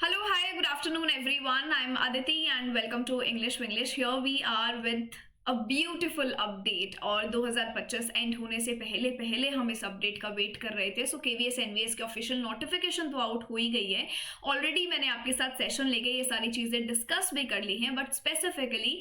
Hello, hi, good afternoon, everyone. I'm Aditi, and welcome to English Winglish. Here we are with a beautiful update. और 2025 and होने से पहले पहले हम इस अपडेट का वेट कर रहे थे। सो केवीएस एनवीएस की ऑफिशियल नोटिफिकेशन तो आउट हो ही गई है ऑलरेडी। मैंने आपके साथ सेशन लेके ये सारी चीज़ें डिस्कस भी कर ली हैं, बट स्पेसिफिकली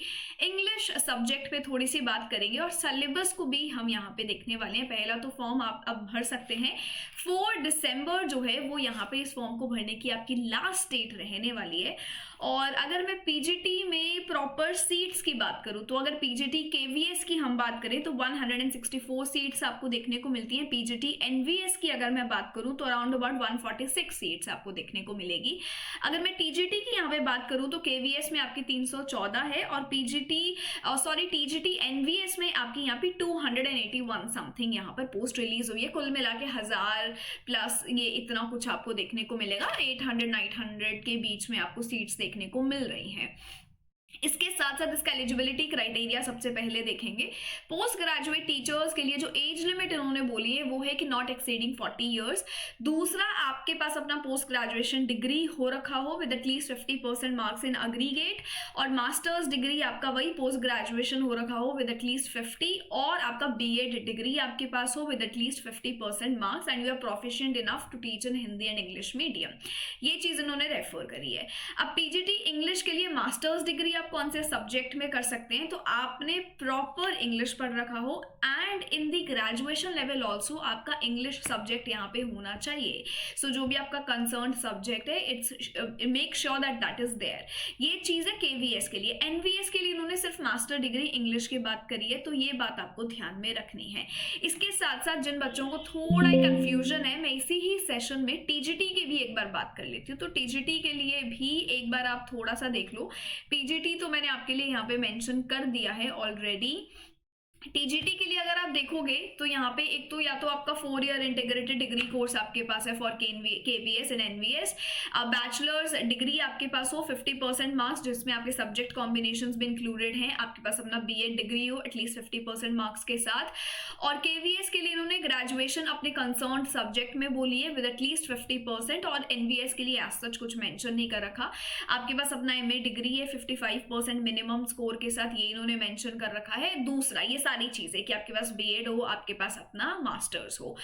इंग्लिश सब्जेक्ट पे थोड़ी सी बात करेंगे और सिलेबस को भी हम यहाँ पे देखने वाले हैं। पहला तो फॉर्म आप अब भर सकते हैं। 4 दिसंबर जो है वो यहाँ पे इस फॉर्म को भरने की आपकी लास्ट डेट रहने वाली है। और अगर मैं पीजीटी में प्रॉपर सीट्स की बात करूं तो अगर पीजीटी केवीएस की हम बात करें तो 164 सीट्स आपको देखने को मिलती हैं। पीजीटी एनवीएस की अगर मैं बात करूं तो अराउंड अबाउट 146 सीट्स आपको देखने को मिलेगी। अगर मैं टीजीटी की यहाँ पे बात करूं तो केवीएस में आपकी 314 है और टीजीटी एनवीएस में आपकी यहाँ पे 281 समथिंग यहाँ पर पोस्ट रिलीज हुई है। कुल मिला के 1000 प्लस ये इतना कुछ आपको देखने को मिलेगा। 800-900 के बीच में आपको सीट्स देखने को मिल रही हैं। इसके साथ साथ इसका एलिजिबिलिटी क्राइटेरिया सबसे पहले देखेंगे। पोस्ट ग्रेजुएट टीचर्स के लिए जो एज लिमिट इन्होंने बोली है वो है कि नॉट एक्सीडिंग 40 ईयर्स। दूसरा, आपके पास अपना पोस्ट ग्रेजुएशन डिग्री हो रखा हो with at least 50% marks in aggregate, और मास्टर्स डिग्री आपका वही पोस्ट ग्रेजुएशन हो रखा हो विद एटलीस्ट 50, और आपका बीएड डिग्री आपके पास हो with at least 50% marks, and you are proficient enough to teach in Hindi and English medium. ये चीज इन्होंने रेफर करी है। अब पीजीटी इंग्लिश के लिए मास्टर्स डिग्री आप कौन से सब्जेक्ट में कर सकते हैं, तो आपने प्रॉपर इंग्लिश पढ़ रखा हो and in the graduation level also आपका इंग्लिश सब्जेक्ट यहाँ पे होना चाहिए। सो जो भी आपका कंसर्न सब्जेक्ट है, it's make sure that that is there. ये चीज है केवीएस के लिए। एनवीएस के लिए इन्होंने सिर्फ मास्टर डिग्री इंग्लिश की बात करी है, तो ये बात आपको ध्यान में रखनी है। इसके साथ साथ जिन बच्चों को थोड़ा कंफ्यूजन है, मैं इसी ही सेशन में टीजीटी की भी एक बार बात कर लेती हूँ। तो टीजीटी के लिए भी एक बार आप थोड़ा सा देख लो। पीजीटी तो मैंने आपके लिए यहाँ पे मेंशन कर दिया है ऑलरेडी। टीजीटी के लिए अगर आप देखोगे तो यहाँ पे एक तो या तो आपका 4 ईयर इंटीग्रेटेड डिग्री कोर्स आपके पास है for KVS and NVS. Bachelors degree आपके पास हो 50% मार्क्स जिसमें आपके सब्जेक्ट कॉम्बिनेशंस भी इंक्लूडेड हैं। आपके पास अपना बीएड डिग्री हो एटलीस्ट 50% मार्क्स के साथ। और केवीएस के लिए इन्होंने ग्रेजुएशन अपने कंसर्न सब्जेक्ट में बोली है विद एटलीस्ट 50%, और एनवीएस के लिए एज सच कुछ मेंशन नहीं कर रखा। आपके पास अपना एमए डिग्री है 55% मिनिमम स्कोर के साथ, ये इन्होंने मेंशन कर रखा है। दूसरा, ये सारी चीजें कि आपके पास बीएड हो, आपके पास अपना मास्टर्स हो।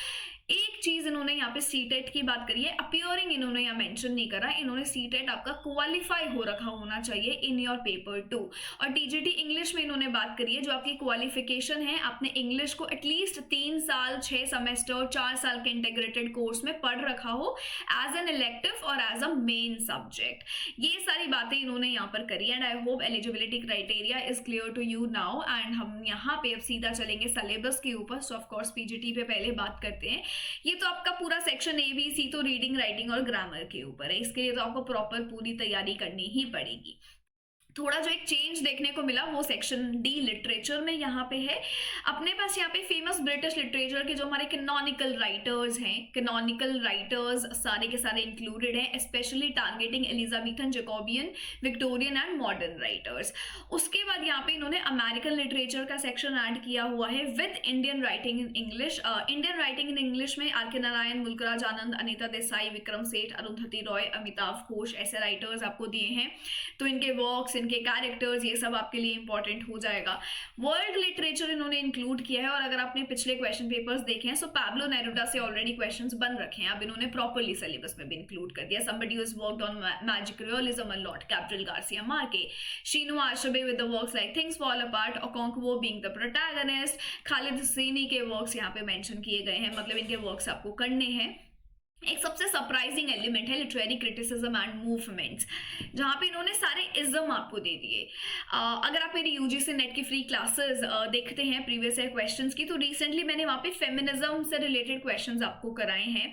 एक चीज इन्होंने यहाँ पे सीटेट की बात करी है, अपियरिंग इन्होंने यहाँ मेंशन नहीं करा। इन्होंने सीटेट आपका क्वालिफाई हो रखा होना चाहिए इन योर पेपर 2। और टीजीटी इंग्लिश में इन्होंने बात करी है जो आपकी क्वालिफिकेशन है, आपने इंग्लिश को एटलीस्ट 3 साल 6 सेमेस्टर 4 साल के इंटीग्रेटेड कोर्स में पढ़ रखा हो एज एन इलेक्टिव और एज अ मेन सब्जेक्ट। ये सारी बातें इन्होंने यहाँ पर करी and I hope eligibility criteria is clear to you now. And हम यहाँ पे अब सीधा चलेंगे सिलेबस के ऊपर। सो ऑफकोर्स पीजीटी पे पहले बात करते हैं। ये तो आपका पूरा सेक्शन ABC तो रीडिंग राइटिंग और ग्रामर के ऊपर है। इसके लिए तो आपको प्रॉपर पूरी तैयारी करनी ही पड़ेगी। थोड़ा जो एक चेंज देखने को मिला वो सेक्शन डी लिटरेचर में यहाँ पे है। अपने पास यहाँ पे फेमस ब्रिटिश लिटरेचर के जो हमारे कैनोनिकल राइटर्स हैं, कैनोनिकल राइटर्स सारे के सारे इंक्लूडेड हैं, specially targeting Elizabethan, Jacobean, Victorian and modern writers. उसके बाद यहाँ पे इन्होंने अमेरिकन लिटरेचर का सेक्शन ऐड किया हुआ है with Indian writing in English. Indian writing in English में आर के नारायण, मुल्कराज आनंद, अनीता देसाई, विक्रम सेठ, अरुंधति रॉय, अमिताभ घोष ऐसे राइटर्स आपको दिए हैं। तो इनके वर्क्स, इनके कैरेक्टर्स, ये सब आपके लिए इंपॉर्टेंट हो जाएगा। वर्ल्ड लिटरेचर इन्होंने इंक्लूड किया है। और अगर आपने पिछले क्वेश्चन पेपर्स देखे हैं, सो पैब्लो नेरुदा से ऑलरेडी क्वेश्चंस बन रखे हैं। अब इन्होंने प्रॉपर्ली सिलेबस में भी इंक्लूड कर दिया। somebody who has worked on magic realism a lot, Gabriel Garcia Marquez, Chinua Achebe with the works like Things Fall Apart, Okonkwo being the protagonist, Khalid Hosseini के वर्क्स यहाँ पे mention किए गए हैं। मतलब इनके वर्क्स आपको करने हैं। एक सबसे सरप्राइजिंग एलिमेंट है लिटरेरी क्रिटिसिज्म एंड मूवमेंट्स, जहाँ पे इन्होंने सारे इज्म आपको दे दिए। अगर आप मेरी यूजीसी नेट की फ्री क्लासेस देखते हैं प्रीवियस ईयर क्वेश्चंस की, तो रिसेंटली मैंने वहाँ पे फेमिनिज्म से रिलेटेड क्वेश्चंस आपको कराए हैं।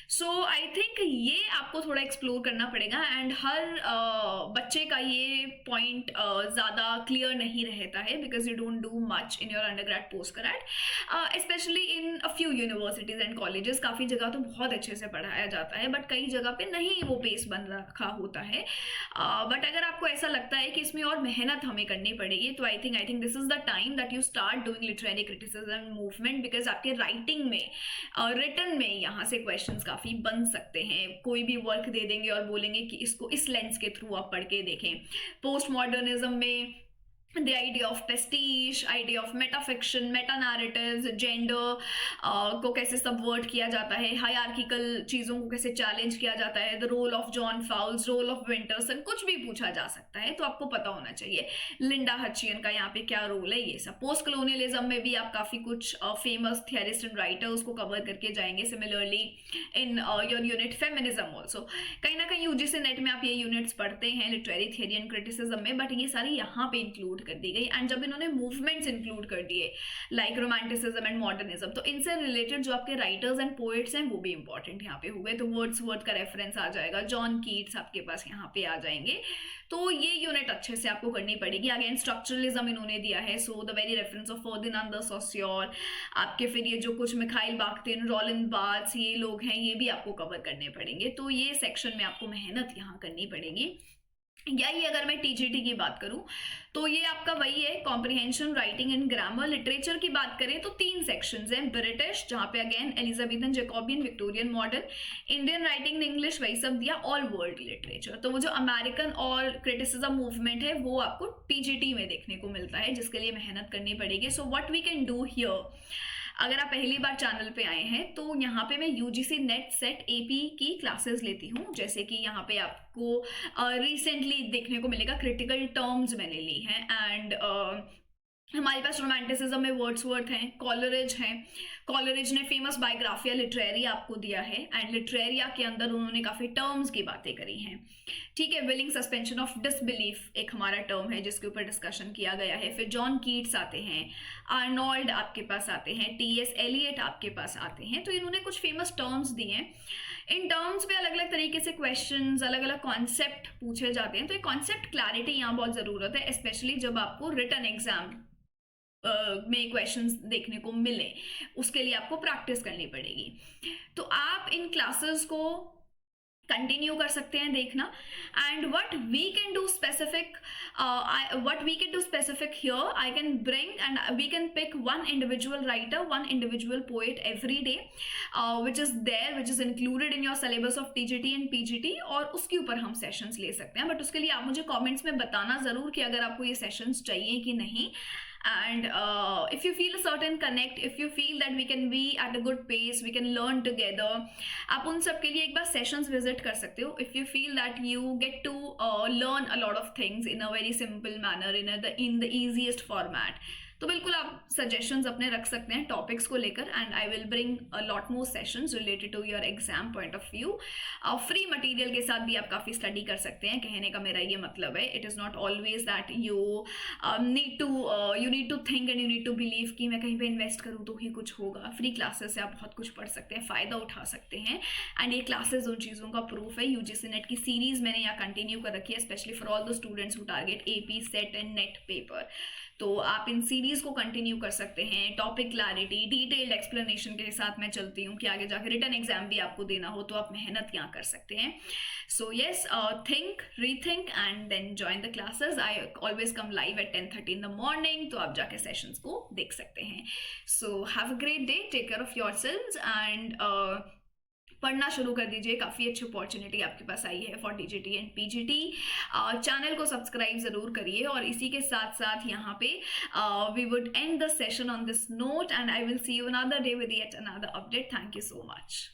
सो आई थिंक ये आपको थोड़ा एक्सप्लोर करना पड़ेगा एंड हर बच्चे का ये पॉइंट ज़्यादा क्लियर नहीं रहता है because you don't do much in your undergrad post grade, specially in a few universities and colleges. काफ़ी जगह तो बहुत अच्छे से पढ़ाया जाता है बट कई जगह पे नहीं वो पेस बन रखा होता है। बट अगर आपको ऐसा लगता है कि इसमें और मेहनत हमें करनी पड़ेगी, तो I think this is the time that you start doing literary criticism movement, because आपके राइटिंग में रिटन में यहाँ से क्वेश्चंस काफ़ी बन सकते हैं। कोई भी वर्क दे देंगे और बोलेंगे कि इसको इस लेंस के थ्रू आप पढ़ के देखें। पोस्ट मॉडर्निज्म में the idea of prestige, idea of metafiction, meta narratives, gender को कैसे सबवर्ट किया जाता है, हायरार्किकल चीज़ों को कैसे चैलेंज किया जाता है, the role of John Fowles, role of Winterson, कुछ भी पूछा जा सकता है, तो आपको पता होना चाहिए लिंडा हचियन का यहाँ पे क्या रोल है। ये सब पोस्ट कलोनियलिज्म में भी आप काफ़ी कुछ फेमस थियरिस्ट एंड राइटर्स को कवर करके जाएंगे। Similarly in your unit feminism also, कहीं ना कहीं यूजीसी नेट में आप ये यूनिट्स पढ़ते हैं लिटरेरी थियरी एंड क्रिटिसिज्म में, बट ये सारी यहाँ पे इंक्लूड कर दी गई। एंड जब इन्होंने मूवमेंट्स इंक्लूड कर दिए लाइक रोमांटिसिज्म एंड मॉडर्निज्म, तो इनसे रिलेटेड जो आपके राइटर्स एंड पोएट्स हैं वो भी इंपॉर्टेंट यहाँ पे हुए। तो वर्ड्सवर्थ का रेफरेंस आ जाएगा, जॉन कीट्स आपके पास यहाँ पे आ जाएंगे। तो ये यूनिट अच्छे से आपको करनी पड़ेगी। अगेन स्ट्रक्चरलिज्म इन्होंने दिया है, so the very reference of Ferdinand de Saussure, आपके फिर ये जो कुछ मिखाइल बाख्तिन, रोलिंद बार्ट्स, ये लोग हैं, ये भी आपको कवर करने पड़ेंगे। तो ये सेक्शन में आपको मेहनत यहाँ करनी पड़ेगी। यही अगर मैं टीजीटी की बात करूं तो ये आपका वही है, comprehension, writing and grammar. Literature की बात करें तो 3 सेक्शंस हैं, ब्रिटिश जहां पे again Elizabethan, Jacobean, Victorian, modern, Indian writing in English, वही सब दिया, ऑल वर्ल्ड लिटरेचर। तो वो जो अमेरिकन और क्रिटिसिज्म मूवमेंट है वो आपको टीजीटी में देखने को मिलता है, जिसके लिए मेहनत करनी पड़ेगी। So what we can do here, अगर आप पहली बार चैनल पे आए हैं तो यहाँ पे मैं यूजीसी नेट सेट एपी की क्लासेस लेती हूँ। जैसे कि यहाँ पे आपको रिसेंटली देखने को मिलेगा क्रिटिकल टर्म्स मैंने ली हैं, एंड हमारे पास रोमांटिसिज्म में वर्ड्सवर्थ हैं, कॉलरिज हैं। कॉलरिज ने फेमस बायोग्राफिया लिटरेरिया आपको दिया है, एंड लिटरेरिया के अंदर उन्होंने काफ़ी टर्म्स की बातें करी हैं। ठीक है, विलिंग सस्पेंशन ऑफ डिसबिलीफ एक हमारा टर्म है जिसके ऊपर डिस्कशन किया गया है। फिर जॉन कीट्स आते हैं, आर्नोल्ड आपके पास आते हैं, टीएस एलियट आपके पास आते हैं। तो इन्होंने कुछ फेमस टर्म्स दिए हैं। इन टर्म्स पे अलग अलग तरीके से क्वेश्चंस, अलग अलग कॉन्सेप्ट पूछे जाते हैं। तो ये कॉन्सेप्ट क्लैरिटी यहाँ बहुत ज़रूरत है, स्पेशली जब आपको रिटन एग्जाम में क्वेश्चंस देखने को मिले, उसके लिए आपको प्रैक्टिस करनी पड़ेगी। तो आप इन क्लासेस को कंटिन्यू कर सकते हैं देखना। And what we can do specific, here I can bring and we can pick one individual writer, one individual poet every day which is there, which is included in your syllabus of TGT and PGT, और उसके ऊपर हम sessions ले सकते हैं। But उसके लिए आप मुझे कॉमेंट्स में बताना ज़रूर कि अगर आपको ये सेशंस चाहिए कि नहीं। And if you feel a certain connect, if you feel that we can be at a good pace, we can learn together, आप उन सब के लिए एक बार sessions visit कर सकते हो। If you feel that you get to learn a lot of things in a very simple manner, in the easiest format, तो बिल्कुल आप सजेशंस अपने रख सकते हैं टॉपिक्स को लेकर, and I will bring a lot more sessions related to your exam point of view. Free material के साथ भी आप काफ़ी स्टडी कर सकते हैं, कहने का मेरा ये मतलब है। It is not always that you need to think and you need to believe कि मैं कहीं पे इन्वेस्ट करूँ तो ही कुछ होगा। फ्री क्लासेस से आप बहुत कुछ पढ़ सकते हैं, फ़ायदा उठा सकते हैं, एंड ये क्लासेस उन चीज़ों का प्रूफ है। यूजीसी नेट की सीरीज़ मैंने यहाँ कंटिन्यू कर रखी है, specially for all the students who target AP, set and net paper. तो आप इन सीरीज को कंटिन्यू कर सकते हैं। टॉपिक क्लैरिटी, डिटेल्ड एक्सप्लेनेशन के साथ मैं चलती हूँ कि आगे जाकर रिटन एग्जाम भी आपको देना हो तो आप मेहनत यहाँ कर सकते हैं। So yes, think, rethink and then join the classes. I always come live at 10:30 in the morning, तो आप जाके सेशंस को देख सकते हैं। So have a great day, take care of yourselves, and पढ़ना शुरू कर दीजिए। काफ़ी अच्छी अपॉर्चुनिटी आपके पास आई है for TGT and PGT. Channel को सब्सक्राइब ज़रूर करिए, और इसी के साथ साथ यहाँ पे we would end the session on this note, and I will see you another day with yet another update. Thank you so much.